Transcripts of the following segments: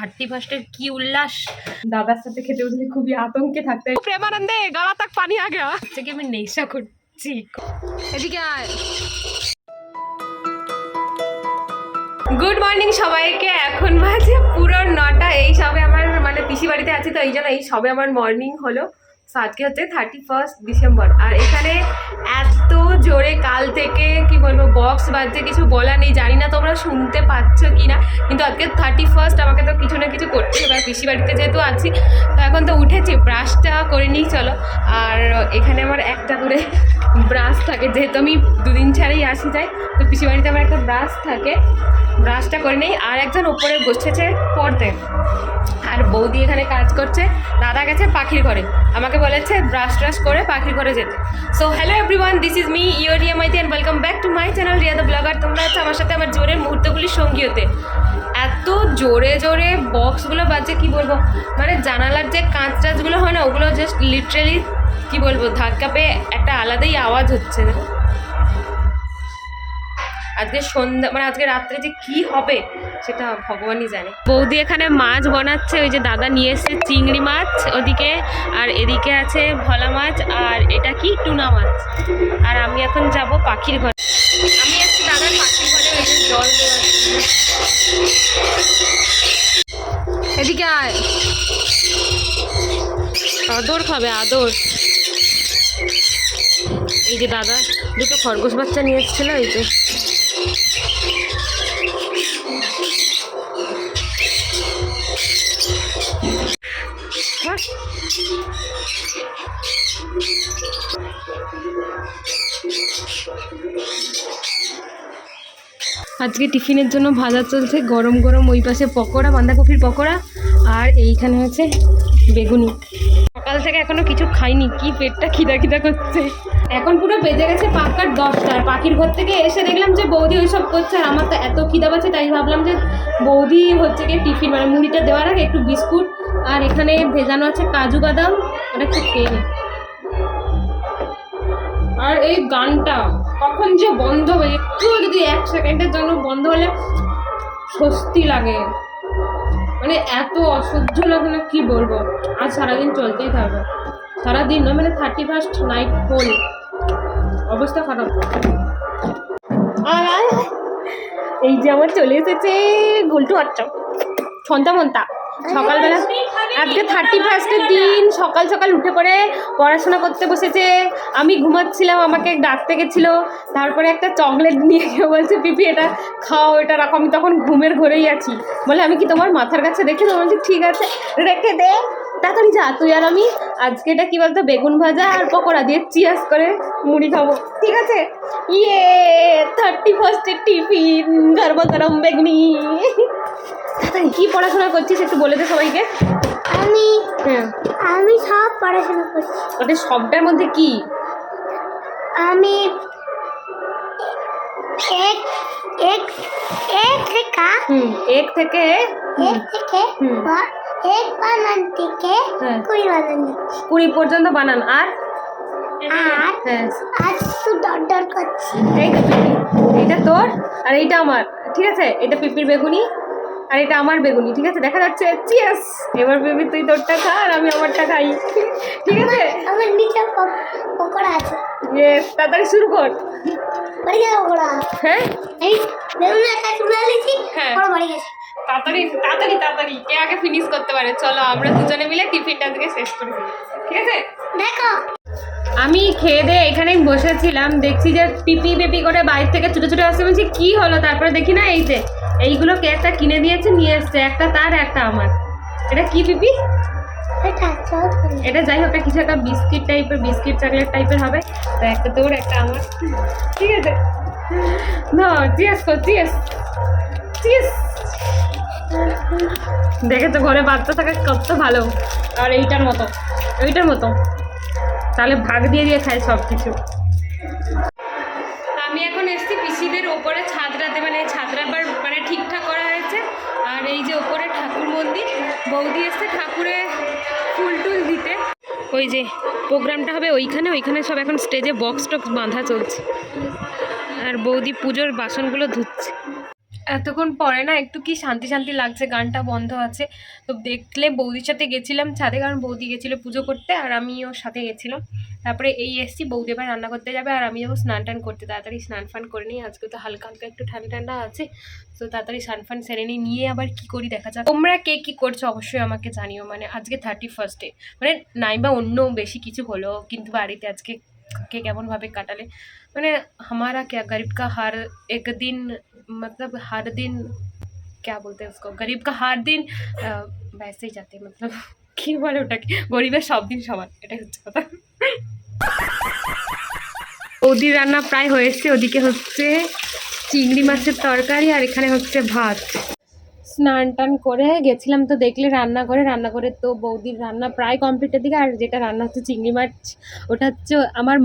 31 কি উল্লাস। দাদার সাথে খেতে বসলে খুবই আতঙ্কে থাকতে হয়। প্রেমানন্দে গলা তাক পানি আ গয়া। আজকে আমি নেশা করছি। এদিকে আয়। গুড মর্নিং সবাইকে। এখন বাজে পুরো 9টা। এই সবে আমার মানে পিসি বাড়িতে আছি, তো এই জন্য এই সবে আমার মর্নিং হলো। আজকে হচ্ছে 31 ডিসেম্বর। আর এখানে এত জোরে কাল থেকে কি বলবো বক্স বাজছে, কিছু বলা নেই। জানি না তোমরা শুনতে পাচ্ছ কি না, কিন্তু আজকে 31 আমাকে তো কিছু না কিছু করতে হবে। পিসি বাড়িতে যেহেতু আছি, তো এখন তো উঠেছি, ব্রাশটা করে নিই চলো। আর এখানে আমার একটা করে ব্রাশ থাকে, যেহেতু আমি দুদিন ছাড়াই আসি যাই, তো পিসি বাড়িতে আমার একটা ব্রাশ থাকে, ব্রাশটা করে নেই। আর একজন ওপরে বসেছে পড়তে, আর বৌদি এখানে কাজ করছে। দাদা গেছে পাখির ঘরে, আমাকে বলেছে ব্রাশ ট্রাশ করে পাখির ঘরে যেতে। So hello everyone, this is me Riya Maiti and welcome back to my channel Riya the blogger. তোমরা হচ্ছে আমার সাথে আমার জোরের মুহূর্তগুলির সঙ্গী হতে। এত জোরে জোরে বক্সগুলো বাজছে কি বলবো, মানে জানালার যে কাঁচ টাচগুলো হয় না, ওগুলো জাস্ট লিটারেলি কি বলবো ধাক্কা পেয়ে একটা আলাদাই আওয়াজ হচ্ছে। আজকে সন্ধ্যা মানে আজকে রাত্রে যে কি হবে সেটা ভগবানই জানে। বৌদি এখানে মাছ বানাচ্ছে, ওই যে দাদা নিয়ে এসছে চিংড়ি মাছ ওদিকে, আর এদিকে আছে ভোলা মাছ, আর এটা কি টুনা মাছ। আর আমি এখন যাব পাখির ঘরে। আমি আজকে দাদার পাখির ঘরে ওই যে জল দেওয়া। এদিকে আয়, আদর খাবে আদর। এই যে দাদা দুটো খরগোশ বাচ্চা নিয়ে এসেছিল, এই যে আজকে টিফিনের জন্য ভাজা চলছে গরম গরম। ওই পাশে পকোড়া, বাঁধাকপির পকোড়া, আর এইখানে হচ্ছে বেগুনি। সকাল থেকে এখনো কিছু খাইনি, কি পেটটা খিদা খিদা করছে। এখন পুরো বেজে গেছে পাক্কার 10টা। পাখির ঘর থেকে এসে দেখলাম যে বৌদি ওইসব করছে, আর আমার তো এত খিদা পাচ্ছে, তাই ভাবলাম যে বৌদি হচ্ছে কি টিফিন মানে মুড়িটা দেওয়ার আগে একটু বিস্কুট আর এখানে ভেজানো আছে কাজু বাদাম, ওটা একটু খেয়ে নি। আর এই গানটা কখন যে বন্ধ হবে, একটু যদি 1 সেকেন্ডের জন্য বন্ধ হলে স্বস্তি লাগে, মানে এত অসহ্য লাগে না কি বলবো। আজ সারাদিন চলতেই থাকবে, সারাদিন নয় মানে 31 নাইট হোল অবস্থা খারাপ। এই যে আমার চলে এসেছে গুলটু আচ্ছা ছন্তা মন্তা। সকালবেলা আজকে 31 দিন সকাল সকাল উঠে পড়ে পড়াশোনা করতে বসেছে। আমি ঘুমাচ্ছিলাম, আমাকে ডাকতে গেছিলো, তারপরে একটা চকলেট নিয়ে গিয়ে বলছে পিপি এটা খাও, এটা রাখো। আমি তখন ঘুমের ঘরেই আছি, বলে আমি কি তোমার মাথার কাছে রেখে দেবো? বলছি ঠিক আছে রেখে দে, তাড়াতাড়ি যা তুই আর আমি। আজকে এটা কি বলতো বেগুন ভাজা আর পকোড়া দিয়ে চিয়াস করে মুড়ি খাবো, ঠিক আছে? ইয়ে 31 টিফিন গরম গরম বেগুনি। কি পড়াশোনা করছিস একটু বলে দে সবাইকে। আমি সব পড়াশোনা করছি। ওদের সবটার মধ্যে কি? আমি এক এক এক থেকে এক থেকে এক বানান থেকে 20 বানান, 20 পর্যন্ত বানান। আর আজ তো দর করছি। এই তো পিপি, এইটা তোর আর এইটা আমার, ঠিক আছে? এটা পিপির বেগুনি আর এটা আমার বেগুনি, ঠিক আছে? দেখা যাচ্ছে। চিয়ার্স। এবার বেবি তুই তোরটা খা আর আমি আমারটা খাই, ঠিক আছে? আমার নিচে পকোড়া আছে। ইয়েস, তাড়াতাড়ি শুরু কর। বাড়ি যাও পকোড়া। হ্যাঁ এই বেগুন একটা তুলে নিয়েছি, হ্যাঁ বাড়ি গেছে। তাড়াতাড়ি তাড়াতাড়ি তাড়াতাড়ি কে আগে ফিনিশ করতে পারে। চলো আমরা দুজনে মিলে টিফিনটা থেকে শেষ করে দিই, ঠিক আছে? দেখো আমি খেয়ে দিয়ে এখানেই বসেছিলাম, দেখছি যে পিপি পেপি করে বাইরে থেকে ছোটো ছোটো আসছে। বলছি কী হলো? তারপরে দেখি না এই যে এইগুলো কে একটা কিনে দিয়েছে, নিয়ে এসছে, একটা তার একটা আমার। এটা কি পিপি? এটা যাই হোক কিছু একটা বিস্কিট টাইপের, বিস্কিট চকলেট টাইপের হবে। তো একটা তোর একটা আমার, ঠিক আছে? না চিয়ার্স কর, চিয়ার্স চিয়ার্স। দেখেছো ঘরে বাচ্চা থাকা কত ভালো। আর এইটার মতো তাহলে ভাগ দিয়ে দিয়ে খায় সব কিছু। আমি এখন এসছি পিসিদের ওপরে ছাদরাতে, মানে ছাদরা মানে ঠিকঠাক করা হয়েছে। আর এই যে ওপরে ঠাকুর মন্দির, বৌদি এসছে ঠাকুরে ফুল টুল দিতে। ওই যে প্রোগ্রামটা হবে ওইখানে সব এখন স্টেজে বক্স টক্স বাঁধা চলছে, আর বৌদি পুজোর বাসনগুলো ধুচ্ছে। এতক্ষণ পরে না একটু কি শান্তি শান্তি লাগছে, গানটা বন্ধ আছে। তো দেখলে বৌদির সাথে গেছিলাম ছাদে, কারণ বৌদি গেছিলো পুজো করতে আর আমি ওর সাথে গেছিলাম। তারপরে এই এসছি, বৌদি এবার রান্না করতে যাবে আর আমি যাবো স্নান টান করতে। তাড়াতাড়ি স্নান ফান করে নিই, আজকে তো হালকা হালকা একটু ঠান্ডা ঠান্ডা আছে। তো তাড়াতাড়ি স্নান ফান সেরে নিয়ে আবার কি করি দেখা যাক। তোমরা কে কি করছো অবশ্যই আমাকে জানিও। মানে আজকে 31st, মানে নাই বা অন্য বেশি কিছু হলো, কিন্তু বাড়িতে আজকে কে কেমনভাবে কাটালে। মানে हमारा क्या, गरीब का हर एक दिन, मतलब हर दिन क्या बोलते हैं उसको, गरीब का हर दिन वैसे ही जाते हैं, मतलब কি বলে ওটাকে, গরিবের সব দিন সমান, এটাই হচ্ছে কথা। ওদির রান্না প্রায় হয়েছে, ওদিকে হচ্ছে চিংড়ি মাছের তরকারি আর এখানে হচ্ছে ভাত। স্নান টান করে গেছিলাম তো দেখলে রান্নাঘরে তো বৌদির রান্না প্রায় কমপ্লিটের দিকে। আর যেটা রান্না হচ্ছে চিংড়ি মাছ, ওটা হচ্ছে আমার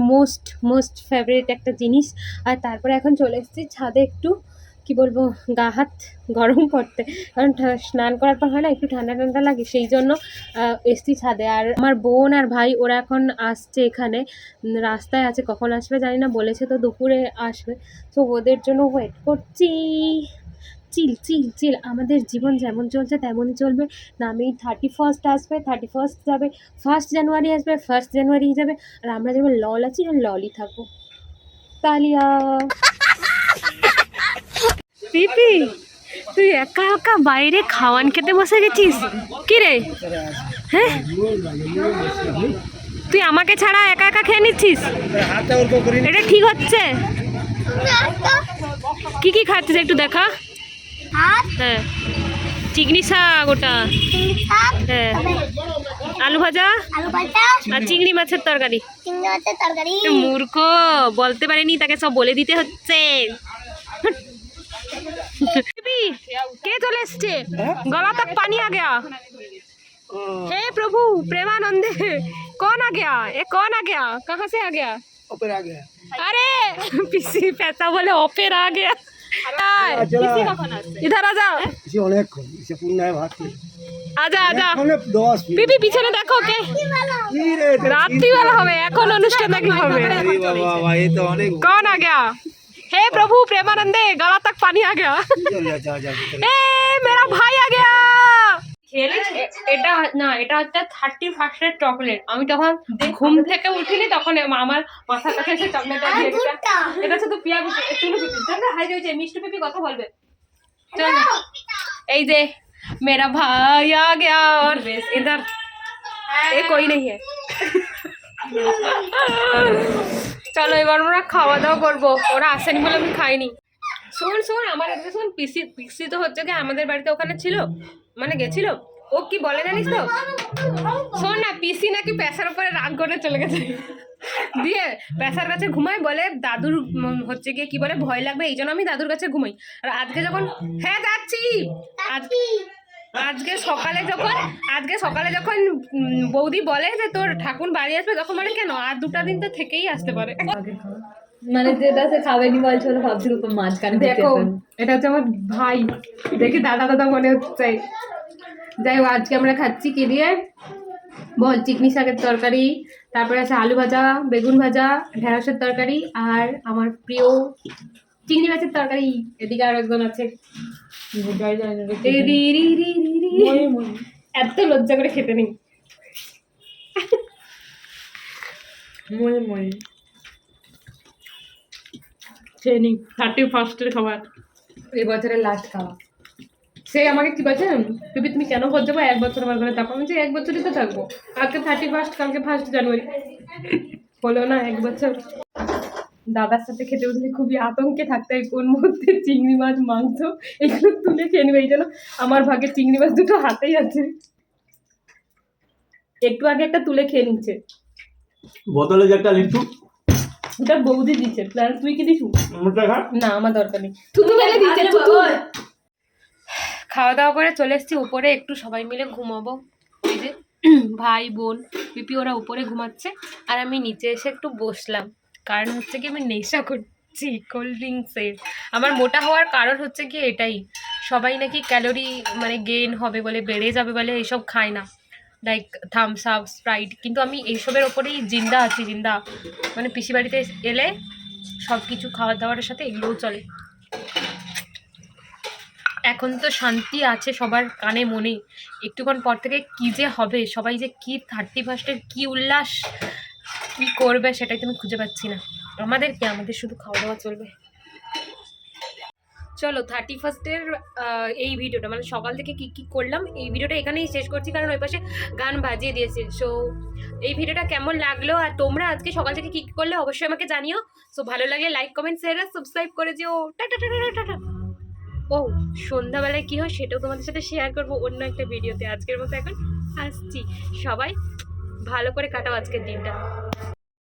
মোস্ট ফেভারিট একটা জিনিস। আর তারপরে এখন চলে এসেছি ছাদে একটু কি বলবো, গা হাত গরম করতে, কারণ স্নান করার পর হয় না একটু ঠান্ডা ঠান্ডা লাগে, সেই জন্য এসছি ছাদে। আর আমার বোন আর ভাই ওরা এখন আসছে এখানে, রাস্তায় আছে, কখন আসবে জানি না, বলেছে তো দুপুরে আসবে। তো ওদের জন্য ওয়েট করছি। চিল চিল চিল, আমাদের জীবন যেমন চলছে তেমনই চলবে। নামেই 31st আসবে, 31st যাবে, 1st জানুয়ারি আসবে, 1st জানুয়ারি যাবে, আর আমরা যেমন লল আছি ললই থাকবো। তালিয়া পিপি, তুই একা একা বাইরে খাওয়ান খেতে বসে গেছিস কি রে? হ্যাঁ, তুই আমাকে ছাড়া একা একা খেয়ে নিচ্ছিস, এটা ঠিক হচ্ছে? কি কি খাচ্ছিস একটু দেখা। হ্যাঁ, চিংড়ি শাক, ওটা হ্যাঁ, আলু ভাজা আর চিংড়ি মাছের তরকারি। মূর্খ, বলতে পারেনি, তাকে সব বলে দিতে হচ্ছে। কে চলে এসছে, গলা তক পানি आ गया। हे प्रभु प्रेमानंदे, कौन आ गया, ये कौन आ गया, कहाँ से आ गया? ऊपर आ गया। अरे पिसी पैसा बोले ऑफर आ गया। इधर आ जा, इसे অনেকক্ষণ, इसे পুনরায় ভাবতে। आजा आजा, অনেক 10 মিনিট। পিপি পিছনে দেখো কে, কি রে, রাত্রিবেলা হবে এখন, অনুষ্ঠান নাকি হবে? আরে বাবা বাবা, এই তো অনেক। कौन आ गया? हे प्रभु प्रेमानंदे, गला तक पानी आ गया। যা যা। ए मेरा भाई आ गया। এটা না, এটা হচ্ছে 31st এর চকলেট। আমি তখন ঘুম থেকে উঠিনি, তখন আমার মাথার কাছে এসে চকলেটটা দিয়ে দিটা। এটা হচ্ছে তো পিয়া চুলু পিপি, চল হাই যাইছে, মিষ্টি পিপি কথা বলবে, চল না। এই যে मेरा भाई आ गया और इधर ये कोई नहीं है। চলো এবার আমরা খাওয়া দাওয়া করবো, ওরা আসেনি বলে আমি খাইনি। শোন আমার এদিকে শোন, পিসি তো হচ্ছে কি আমাদের বাড়িতে ওখানে ছিল, মানে গেছিল। ও কি বলে জানিস তো, শোন না, পিসি নাকি প্যাসার উপরে রাগ করে চলে গেছে, দিয়ে প্যাসার কাছে ঘুমাই, বলে দাদুর হচ্ছে গিয়ে কি বলে ভয় লাগবে, এই জন্য আমি দাদুর কাছে ঘুমাই। আর আজকে যখন, হ্যাঁ যাচ্ছি, আজকে সকালে যখন বৌদি বলে যে তোর ঠাকুর বাড়ি আসবে, তখন মানে কেন আর 2টা দিন তো থেকেই আসতে পারে। মানে যেটা সে খাবেনি বলছিল, ভাবছিল তো মাঝখানে দেখো এটা হচ্ছে আমার ভাই, দেখি দাদা মনে হচ্ছে। যাই হোক, আজকে আমরা খাচ্ছি কি দিয়ে বল, চিকনি শাকের তরকারি, তারপরে আছে আলু ভাজা, বেগুন ভাজা, ঢেঁড়সের তরকারি, আর আমার প্রিয় চিংড়ি মাছের তরকারি। এদিকে আর একজন আছে, এত লজ্জা করে খেতে নেই। ট্রেনিং 31st এর খাবার, এবছরের লাস্ট খাওয়া। সে আমাকে কি বলছে, তুমি কেন বলছো 1 বছর আমার ঘরে থাকবো? আমি 1 বছরই তো থাকবো, আজকে 31st, কালকে 1st জানুয়ারি, হলো না 1 বছর। দাদার সাথে খেতে বসলে খুবই আতঙ্কে থাকতে হয়, কোন মুহূর্তে চিংড়ি মাছ, মাংস এগুলো তুলে খেয়ে নেবে। এই জন্য আমার ভাগে চিংড়ি মাছ দুটো হাতেই আছে, একটু আগে একটা তুলে খেয়ে নিচ্ছে। বোতলে যে একটা লিচু, ওটা বৌদি দিচ্ছে, তুই কি দিছু? না আমার দরকার নেই, খাওয়া দাওয়া করে চলে এসেছি উপরে, একটু সবাই মিলে ঘুমাবো। ওই যে ভাই বোন পিপি ওরা উপরে ঘুমাচ্ছে, আর আমি নিচে এসে একটু বসলাম, কারণ হচ্ছে কি আমি নেশা করছি কোল্ড ড্রিঙ্কসের। আমার মোটা হওয়ার কারণ হচ্ছে কি এটাই, সবাই নাকি ক্যালোরি মানে গেইন হবে বলে, বেড়ে যাবে বলে এইসব খায় না, লাইক থামস আপ, স্প্রাইট, কিন্তু আমি এইসবের ওপরেই জিন্দা আছি, মানে পিসি বাড়িতে এলে সব কিছু খাওয়া দাওয়ার সাথে এগুলোও চলে। এখন তো শান্তি আছে সবার কানে মনে, একটুক্ষণ পর থেকে কী যে হবে, সবাই যে কি 31st কী উল্লাস কী করবে সেটাই তো আমি খুঁজে পাচ্ছি না। আমাদের শুধু খাওয়া দাওয়া চলবে। চলো 31st এই ভিডিওটা মানে সকাল থেকে কি কি করলাম এই ভিডিওটা এখানেই শেষ করছি, কারণ ওই পাশে গান বাজিয়ে দিয়েছে। সো এই ভিডিওটা কেমন লাগলো আর তোমরা আজকে সকাল থেকে কি কি করলে অবশ্যই আমাকে জানিও। সো ভালো লাগলে লাইক কমেন্ট শেয়ার আর সাবস্ক্রাইব করে দিও। Tata tata tata. ও সন্ধ্যাবেলায় কী হয় সেটাও তোমাদের সাথে শেয়ার করবো অন্য একটা ভিডিওতে। আজকের মতো এখন আসছি, সবাই ভালো করে কাটাও আজকের দিনটা।